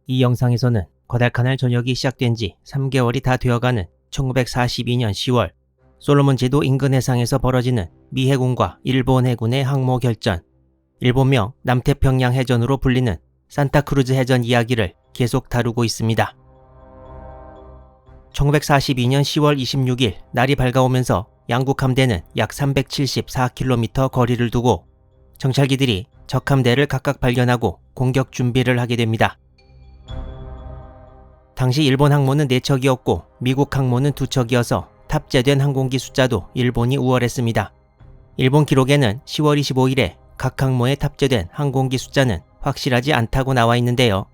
이 영상에서는 과달카날 전역이 시작된 지 3개월이 다 되어가는 1942년 10월 솔로몬 제도 인근 해상에서 벌어지는 미 해군과 일본 해군의 항모 결전, 일본명 남태평양 해전으로 불리는 산타크루즈 해전 이야기를 계속 다루고 있습니다. 1942년 10월 26일 날이 밝아오면서 양국 함대는 약 374km 거리를 두고 정찰기들이 적 함대를 각각 발견하고 공격 준비를 하게 됩니다. 당시 일본 항모는 4척이었고 미국 항모는 2척이어서 탑재된 항공기 숫자도 일본이 우월했습니다. 일본 기록에는 10월 25일에 각 항모에 탑재된 항공기 숫자는 확실하지 않다고 나와 있는데요.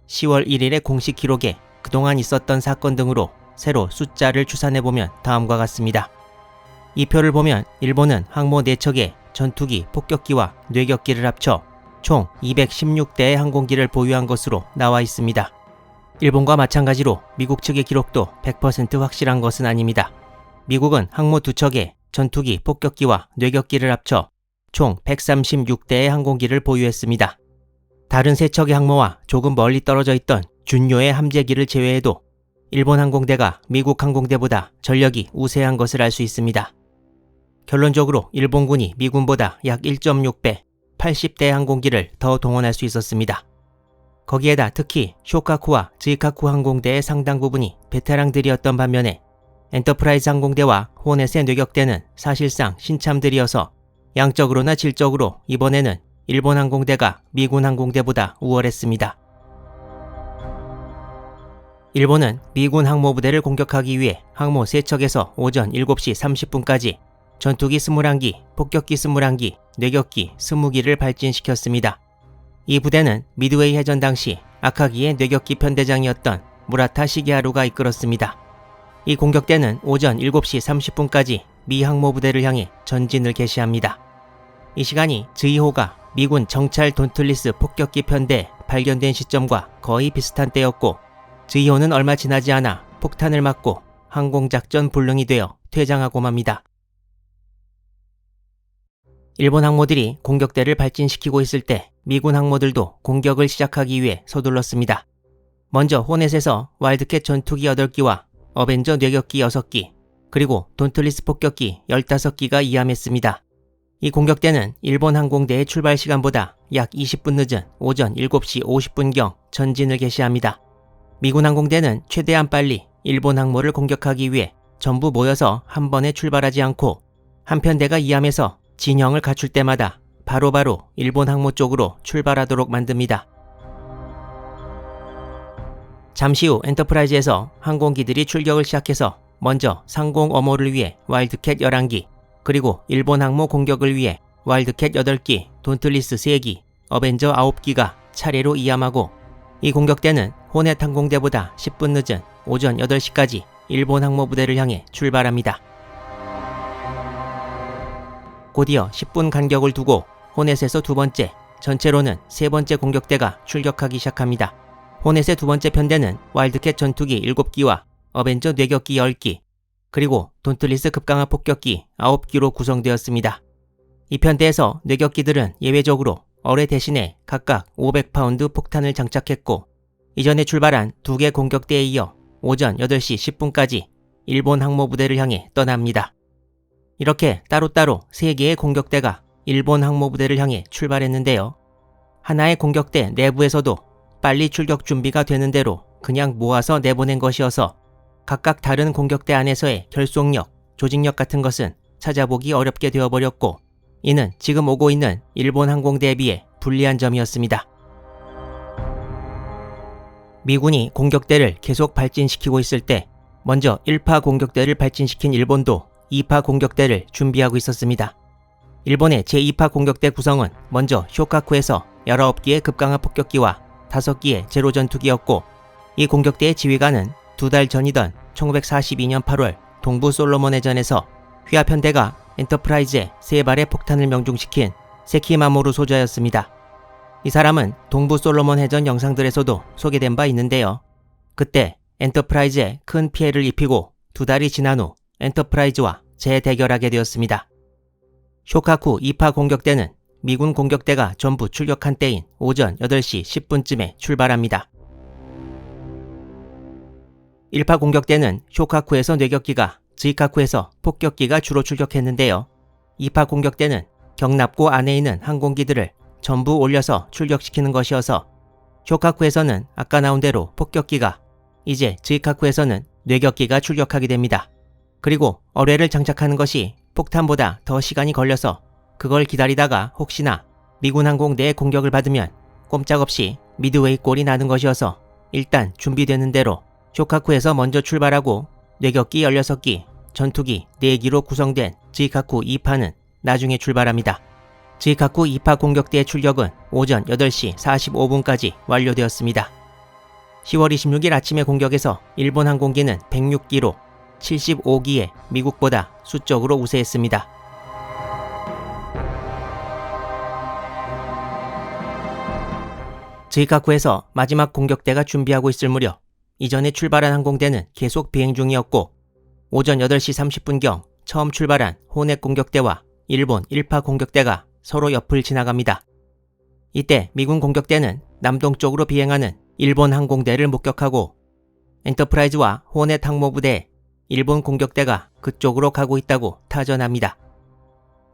10월 1일의 공식 기록에 그동안 있었던 사건 등으로 새로 숫자를 추산해보면 다음과 같습니다. 이 표를 보면 일본은 항모 4척에 전투기, 폭격기와 뇌격기를 합쳐 총 216대의 항공기를 보유한 것으로 나와 있습니다. 일본과 마찬가지로 미국 측의 기록도 100% 확실한 것은 아닙니다. 미국은 항모 2척에 전투기, 폭격기와 뇌격기를 합쳐 총 136대의 항공기를 보유했습니다. 다른 3척의 항모와 조금 멀리 떨어져 있던 준요의 함재기를 제외해도 일본 항공대가 미국 항공대보다 전력이 우세한 것을 알 수 있습니다. 결론적으로 일본군이 미군보다 약 1.6배, 80대의 항공기를 더 동원할 수 있었습니다. 거기에다 특히 쇼카쿠와 즈이카쿠 항공대의 상당 부분이 베테랑들이었던 반면에 엔터프라이즈 항공대와 호넷의 뇌격대는 사실상 신참들이어서 양적으로나 질적으로 이번에는 일본 항공대가 미군 항공대보다 우월했습니다. 일본은 미군 항모부대를 공격하기 위해 항모 3척에서 오전 7시 30분까지 전투기 21기, 폭격기 21기, 뇌격기 20기를 발진시켰습니다. 이 부대는 미드웨이 해전 당시 아카기의 뇌격기 편대장이었던 무라타 시게하루가 이끌었습니다. 이 공격대는 오전 7시 30분까지 미 항모부대를 향해 전진을 개시합니다. 이 시간이 즈이호가 미군 정찰 돈틀리스 폭격기 편대에 발견된 시점과 거의 비슷한 때였고 즈이호는 얼마 지나지 않아 폭탄을 맞고 항공작전 불능이 되어 퇴장하고 맙니다. 일본 항모들이 공격대를 발진시키고 있을 때 미군 항모들도 공격을 시작하기 위해 서둘렀습니다. 먼저 호넷에서 와일드캣 전투기 8기와 어벤져 뇌격기 6기, 그리고 돈틀리스 폭격기 15기가 이함했습니다. 이 공격대는 일본 항공대의 출발 시간보다 약 20분 늦은 오전 7시 50분경 전진을 개시합니다. 미군 항공대는 최대한 빨리 일본 항모를 공격하기 위해 전부 모여서 한 번에 출발하지 않고 한 편대가 이함해서 진영을 갖출 때마다 바로바로 일본 항모 쪽으로 출발하도록 만듭니다. 잠시 후 엔터프라이즈에서 항공기들이 출격을 시작해서 먼저 상공 엄호를 위해 와일드캣 11기, 그리고 일본 항모 공격을 위해 와일드캣 8기, 돈틀리스 3기, 어벤져 9기가 차례로 이함하고 이 공격대는 호넷 항공대보다 10분 늦은 오전 8시까지 일본 항모부대를 향해 출발합니다. 곧이어 10분 간격을 두고 호넷에서 두 번째, 전체로는 세 번째 공격대가 출격하기 시작합니다. 호넷의 두 번째 편대는 와일드캣 전투기 7기와 어벤져 뇌격기 10기, 그리고 돈틀리스 급강화 폭격기 9기로 구성되었습니다. 이 편대에서 뇌격기들은 예외적으로 어뢰 대신에 각각 500파운드 폭탄을 장착했고 이전에 출발한 2개 공격대에 이어 오전 8시 10분까지 일본 항모부대를 향해 떠납니다. 이렇게 따로따로 3개의 공격대가 일본 항모부대를 향해 출발했는데요. 하나의 공격대 내부에서도 빨리 출격 준비가 되는 대로 그냥 모아서 내보낸 것이어서 각각 다른 공격대 안에서의 결속력, 조직력 같은 것은 찾아보기 어렵게 되어버렸고 이는 지금 오고 있는 일본 항공대에 비해 불리한 점이었습니다. 미군이 공격대를 계속 발진시키고 있을 때 먼저 1파 공격대를 발진시킨 일본도 2파 공격대를 준비하고 있었습니다. 일본의 제2파 공격대 구성은 먼저 쇼카쿠에서 19기의 급강화 폭격기와 5기의 제로 전투기였고 이 공격대의 지휘관은 2달 전이던 1942년 8월 동부 솔로몬 해전에서 휘하 편대가 엔터프라이즈에 3발의 폭탄을 명중시킨 세키마모루 소저였습니다. 이 사람은 동부 솔로몬 해전 영상들에서도 소개된 바 있는데요. 그때 엔터프라이즈에 큰 피해를 입히고 2달이 지난 후 엔터프라이즈와 재대결하게 되었습니다. 쇼카쿠 2파 공격대는 미군 공격대가 전부 출격한 때인 오전 8시 10분쯤에 출발합니다. 1파 공격대는 쇼카쿠에서 뇌격기가, 즈이카쿠에서 폭격기가 주로 출격했는데요. 2파 공격대는 경납고 안에 있는 항공기들을 전부 올려서 출격시키는 것이어서 쇼카쿠에서는 아까 나온 대로 폭격기가, 이제 즈이카쿠에서는 뇌격기가 출격하게 됩니다. 그리고 어뢰를 장착하는 것이 폭탄보다 더 시간이 걸려서 그걸 기다리다가 혹시나 미군 항공대의 공격을 받으면 꼼짝없이 미드웨이 꼴이 나는 것이어서 일단 준비되는 대로 쇼카쿠에서 먼저 출발하고 뇌격기 16기, 전투기 4기로 구성된 즈이카쿠 2파는 나중에 출발합니다. 즈이카쿠 2파 공격대의 출격은 오전 8시 45분까지 완료되었습니다. 10월 26일 아침의 공격에서 일본 항공기는 106기로 75기에 미국보다 수적으로 우세했습니다. 즈이카쿠에서 마지막 공격대가 준비하고 있을 무렵 이전에 출발한 항공대는 계속 비행 중이었고 오전 8시 30분경 처음 출발한 호넷 공격대와 일본 1파 공격대가 서로 옆을 지나갑니다. 이때 미군 공격대는 남동쪽으로 비행하는 일본 항공대를 목격하고 엔터프라이즈와 호넷 항모부대에 일본 공격대가 그쪽으로 가고 있다고 타전합니다.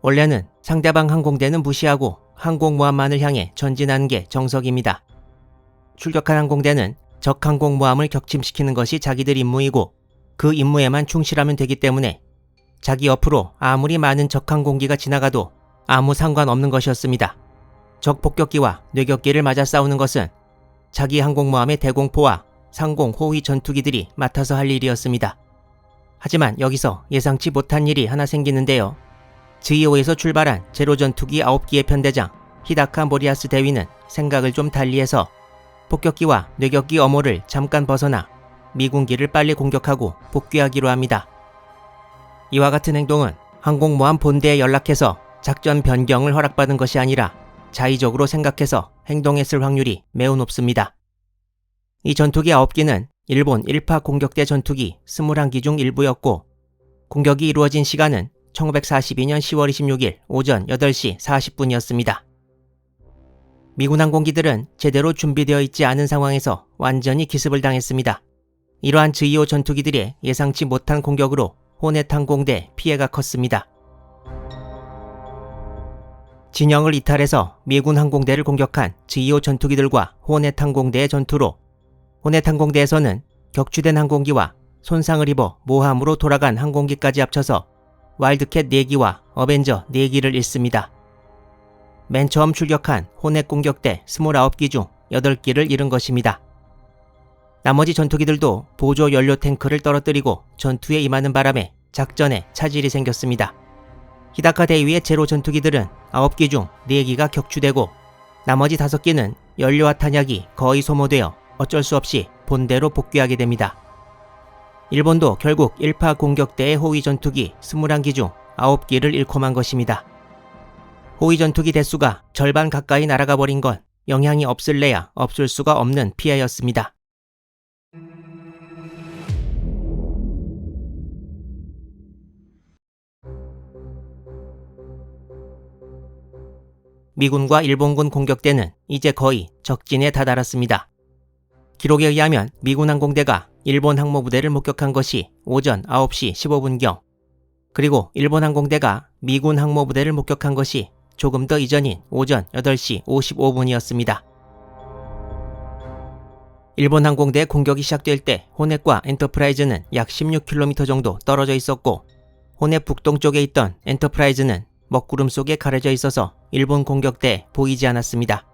원래는 상대방 항공대는 무시하고 항공모함만을 향해 전진하는 게 정석입니다. 출격한 항공대는 적 항공모함을 격침시키는 것이 자기들 임무이고 그 임무에만 충실하면 되기 때문에 자기 옆으로 아무리 많은 적 항공기가 지나가도 아무 상관없는 것이었습니다. 적 폭격기와 뇌격기를 맞아 싸우는 것은 자기 항공모함의 대공포와 상공 호위 전투기들이 맡아서 할 일이었습니다. 하지만 여기서 예상치 못한 일이 하나 생기는데요. 즈이오에서 출발한 제로 전투기 9기의 편대장 히다카 모리아스 대위는 생각을 좀 달리해서 폭격기와 뇌격기 어모를 잠깐 벗어나 미군기를 빨리 공격하고 복귀하기로 합니다. 이와 같은 행동은 항공모함 본대에 연락해서 작전 변경을 허락받은 것이 아니라 자의적으로 생각해서 행동했을 확률이 매우 높습니다. 이 전투기 9기는 일본 1파 공격대 전투기 21기 중 일부였고 공격이 이루어진 시간은 1942년 10월 26일 오전 8시 40분이었습니다. 미군 항공기들은 제대로 준비되어 있지 않은 상황에서 완전히 기습을 당했습니다. 이러한 즈이오 전투기들의 예상치 못한 공격으로 호넷 항공대 피해가 컸습니다. 진영을 이탈해서 미군 항공대를 공격한 즈이오 전투기들과 호넷 항공대의 전투로 호넷 항공대에서는 격추된 항공기와 손상을 입어 모함으로 돌아간 항공기까지 합쳐서 와일드캣 4기와 어벤저 4기를 잃습니다. 맨 처음 출격한 호넷 공격대 29기 중 8기를 잃은 것입니다. 나머지 전투기들도 보조 연료 탱크를 떨어뜨리고 전투에 임하는 바람에 작전에 차질이 생겼습니다. 히다카 대위의 제로 전투기들은 9기 중 4기가 격추되고 나머지 5기는 연료와 탄약이 거의 소모되어 어쩔 수 없이 본대로 복귀하게 됩니다. 일본도 결국 1파 공격대의 호위 전투기 21기 중 9기를 잃고 만 것입니다. 호위 전투기 대수가 절반 가까이 날아가 버린 건 영향이 없을래야 없을 수가 없는 피해였습니다. 미군과 일본군 공격대는 이제 거의 적진에 다다랐습니다. 기록에 의하면 미군 항공대가 일본 항모부대를 목격한 것이 오전 9시 15분경, 그리고 일본 항공대가 미군 항모부대를 목격한 것이 조금 더 이전인 오전 8시 55분이었습니다. 일본 항공대의 공격이 시작될 때 호넷과 엔터프라이즈는 약 16km 정도 떨어져 있었고 호넷 북동쪽에 있던 엔터프라이즈는 먹구름 속에 가려져 있어서 일본 공격대에 보이지 않았습니다.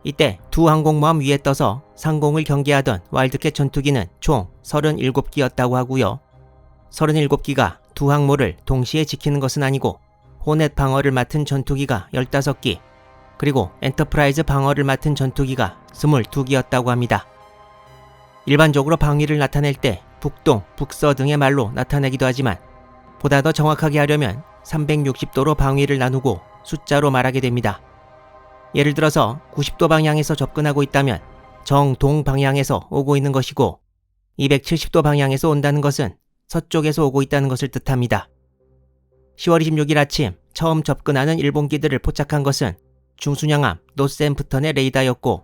이때 두 항공모함 위에 떠서 상공을 경계하던 와일드캣 전투기는 총 37기였다고 하고요. 37기가 두 항모를 동시에 지키는 것은 아니고 호넷 방어를 맡은 전투기가 15기, 그리고 엔터프라이즈 방어를 맡은 전투기가 22기였다고 합니다. 일반적으로 방위를 나타낼 때 북동, 북서 등의 말로 나타내기도 하지만 보다 더 정확하게 하려면 360도로 방위를 나누고 숫자로 말하게 됩니다. 예를 들어서 90도 방향에서 접근하고 있다면 정동 방향에서 오고 있는 것이고 270도 방향에서 온다는 것은 서쪽에서 오고 있다는 것을 뜻합니다. 10월 26일 아침 처음 접근하는 일본기들을 포착한 것은 중순양함 노샘프턴의 레이더였고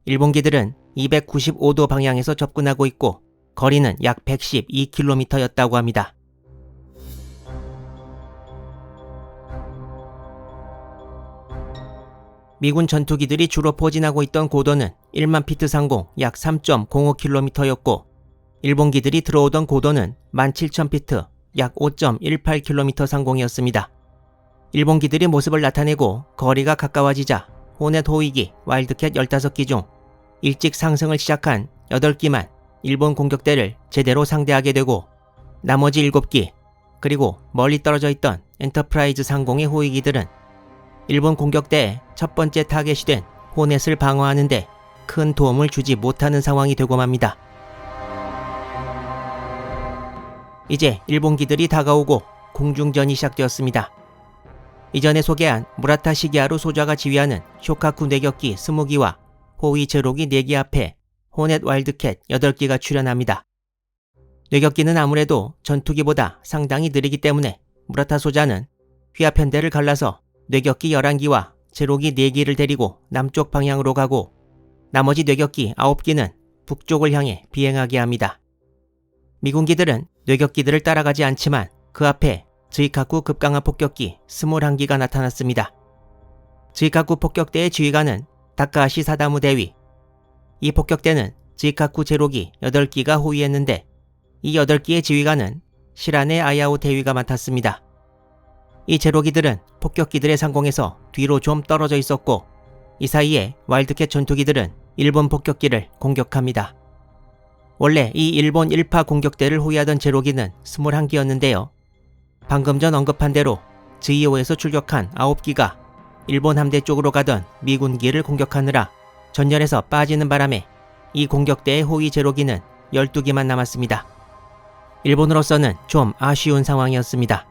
일본기들은 295도 방향에서 접근하고 있고 거리는 약 112km였다고 합니다. 미군 전투기들이 주로 포진하고 있던 고도는 1만 피트 상공 약 3.05km였고 일본기들이 들어오던 고도는 17,000피트 약 5.18km 상공이었습니다. 일본기들이 모습을 나타내고 거리가 가까워지자 호넷 호위기 와일드캣 15기 중 일찍 상승을 시작한 8기만 일본 공격대를 제대로 상대하게 되고 나머지 7기 그리고 멀리 떨어져 있던 엔터프라이즈 상공의 호위기들은 일본 공격대의 첫 번째 타겟이 된 호넷을 방어하는 데 큰 도움을 주지 못하는 상황이 되고 맙니다. 이제 일본기들이 다가오고 공중전이 시작되었습니다. 이전에 소개한 무라타 시게하루 소좌가 지휘하는 쇼카쿠 뇌격기 20기와 호위 제로기 4기 앞에 호넷 와일드캣 8기가 출현합니다. 뇌격기는 아무래도 전투기보다 상당히 느리기 때문에 무라타 소좌는 휘하편대를 갈라서 뇌격기 11기와 제로기 4기를 데리고 남쪽 방향으로 가고 나머지 뇌격기 9기는 북쪽을 향해 비행하게 합니다. 미군기들은 뇌격기들을 따라가지 않지만 그 앞에 즈이카쿠 급강화 폭격기 21기가 나타났습니다. 즈이카쿠 폭격대의 지휘관은 다카하시 사다무 대위. 이 폭격대는 즈이카쿠 제로기 8기가 호위했는데 이 8기의 지휘관은 시라네 아야오 대위가 맡았습니다. 이 제로기들은 폭격기들의 상공에서 뒤로 좀 떨어져 있었고 이 사이에 와일드캣 전투기들은 일본 폭격기를 공격합니다. 원래 이 일본 1파 공격대를 호위하던 제로기는 21기였는데요. 방금 전 언급한 대로 즈이오에서 출격한 9기가 일본 함대 쪽으로 가던 미군기를 공격하느라 전열에서 빠지는 바람에 이 공격대의 호위 제로기는 12기만 남았습니다. 일본으로서는 좀 아쉬운 상황이었습니다.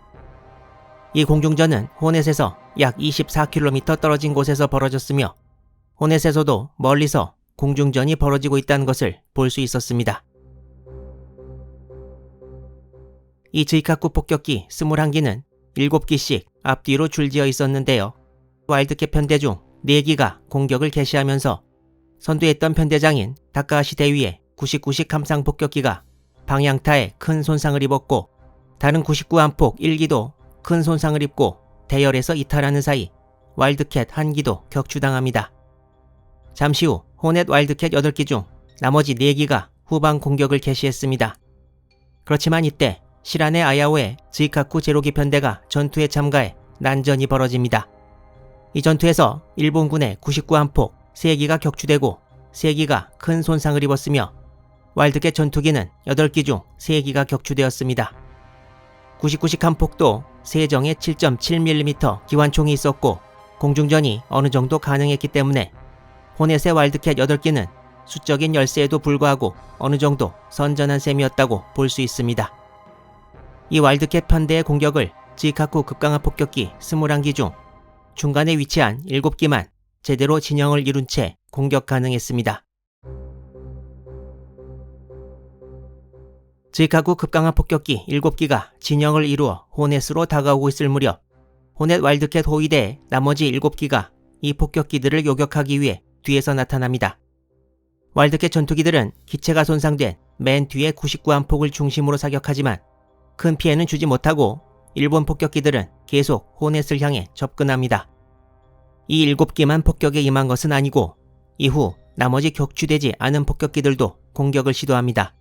이 공중전은 호넷에서 약 24km 떨어진 곳에서 벌어졌으며 호넷에서도 멀리서 공중전이 벌어지고 있다는 것을 볼 수 있었습니다. 이 즈이카쿠 폭격기 21기는 7기씩 앞뒤로 줄지어 있었는데요. 와일드캣 편대 중 4기가 공격을 개시하면서 선두했던 편대장인 다카하시 대위의 99식 함상 폭격기가 방향타에 큰 손상을 입었고 다른 99 함폭 1기도 큰 손상을 입고 대열에서 이탈하는 사이 와일드캣 1기도 격추당합니다. 잠시 후 호넷 와일드캣 8기 중 나머지 4기가 후방 공격을 개시했습니다. 그렇지만 이때 시라네 아야오의 즈이카쿠 제로기 편대가 전투에 참가해 난전이 벌어집니다. 이 전투에서 일본군의 99 함폭 3기가 격추되고 3기가 큰 손상을 입었으며 와일드캣 전투기는 8기 중 3기가 격추되었습니다. 99식 함폭도 세정에 7.7mm 기관총이 있었고 공중전이 어느 정도 가능했기 때문에 호넷의 와일드캣 8기는 수적인 열세에도 불구하고 어느 정도 선전한 셈이었다고 볼 수 있습니다. 이 와일드캣 편대의 공격을 즈이카쿠 급강화 폭격기 21기 중 중간에 위치한 7기만 제대로 진영을 이룬 채 공격 가능했습니다. 즈이카쿠 급강화 폭격기 7기가 진영을 이루어 호넷으로 다가오고 있을 무렵 호넷 와일드캣 호위대의 나머지 7기가 이 폭격기들을 요격하기 위해 뒤에서 나타납니다. 와일드캣 전투기들은 기체가 손상된 맨 뒤에 99 함폭을 중심으로 사격하지만 큰 피해는 주지 못하고 일본 폭격기들은 계속 호넷을 향해 접근합니다. 이 7기만 폭격에 임한 것은 아니고 이후 나머지 격추되지 않은 폭격기들도 공격을 시도합니다.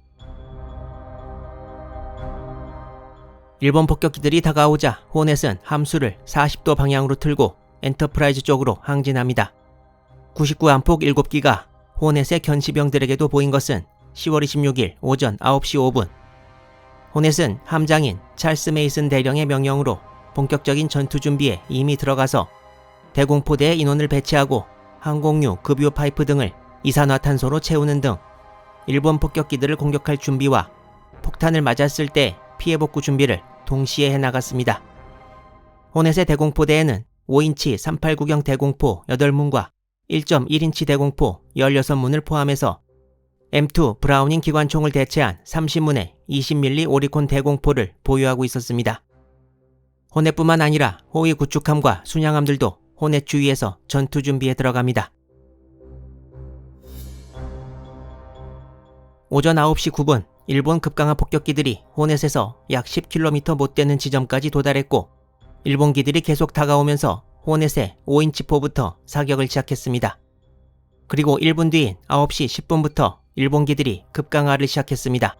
일본 폭격기들이 다가오자 호넷은 함수를 40도 방향으로 틀고 엔터프라이즈 쪽으로 항진합니다. 99 함폭 7기가 호넷의 견시병들에게도 보인 것은 10월 26일 오전 9시 5분. 호넷은 함장인 찰스 메이슨 대령의 명령으로 본격적인 전투 준비에 이미 들어가서 대공포대의 인원을 배치하고 항공유, 급유 파이프 등을 이산화탄소로 채우는 등 일본 폭격기들을 공격할 준비와 폭탄을 맞았을 때 피해 복구 준비를 동시에 해나갔습니다. 호넷의 대공포대에는 5인치 389경 대공포 8문과 1.1인치 대공포 16문을 포함해서 M2 브라우닝 기관총을 대체한 30문의 20mm 오리콘 대공포를 보유하고 있었습니다. 호넷뿐만 아니라 호위 구축함과 순양함들도 호넷 주위에서 전투 준비에 들어갑니다. 오전 9시 9분 일본 급강하 폭격기들이 호넷에서 약 10km 못 되는 지점까지 도달했고 일본기들이 계속 다가오면서 호넷의 5인치 포부터 사격을 시작했습니다. 그리고 1분 뒤인 9시 10분부터 일본기들이 급강하를 시작했습니다.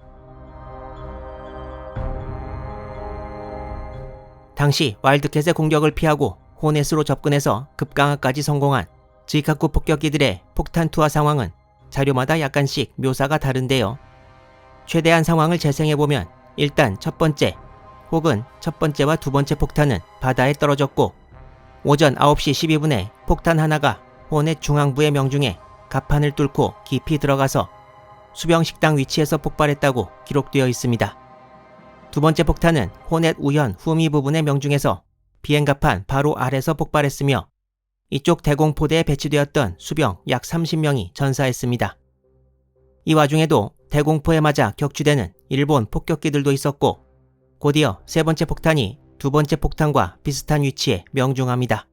당시 와일드캣의 공격을 피하고 호넷으로 접근해서 급강하까지 성공한 지카쿠 폭격기들의 폭탄 투하 상황은 자료마다 약간씩 묘사가 다른데요. 최대한 상황을 재생해보면 일단 첫 번째 혹은 첫 번째와 두 번째 폭탄은 바다에 떨어졌고 오전 9시 12분에 폭탄 하나가 호넷 중앙부의 명중에 갑판을 뚫고 깊이 들어가서 수병식당 위치에서 폭발했다고 기록되어 있습니다. 두 번째 폭탄은 호넷 우현 후미 부분의 명중에서 비행갑판 바로 아래서 폭발했으며 이쪽 대공포대에 배치되었던 수병 약 30명이 전사했습니다. 이 와중에도 대공포에 맞아 격추되는 일본 폭격기들도 있었고 곧이어 세 번째 폭탄이 두 번째 폭탄과 비슷한 위치에 명중합니다.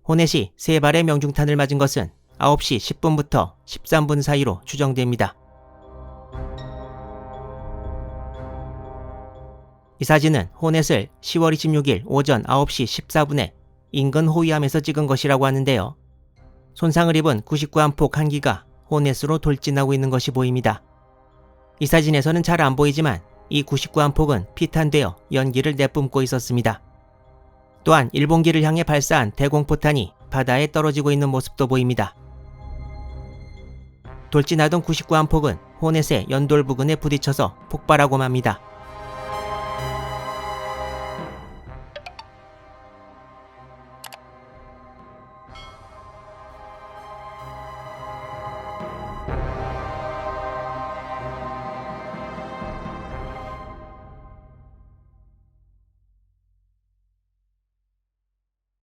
호넷이 세 발의 명중탄을 맞은 것은 9시 10분부터 13분 사이로 추정됩니다. 이 사진은 호넷을 10월 26일 오전 9시 14분에 인근 호위함에서 찍은 것이라고 하는데요. 손상을 입은 99함폭 한 기가 호넷으로 돌진하고 있는 것이 보입니다. 이 사진에서는 잘 안 보이지만 이 99함폭은 피탄되어 연기를 내뿜고 있었습니다. 또한 일본기를 향해 발사한 대공포탄이 바다에 떨어지고 있는 모습도 보입니다. 돌진하던 99함폭은 호넷의 연돌 부근에 부딪혀서 폭발하고 맙니다.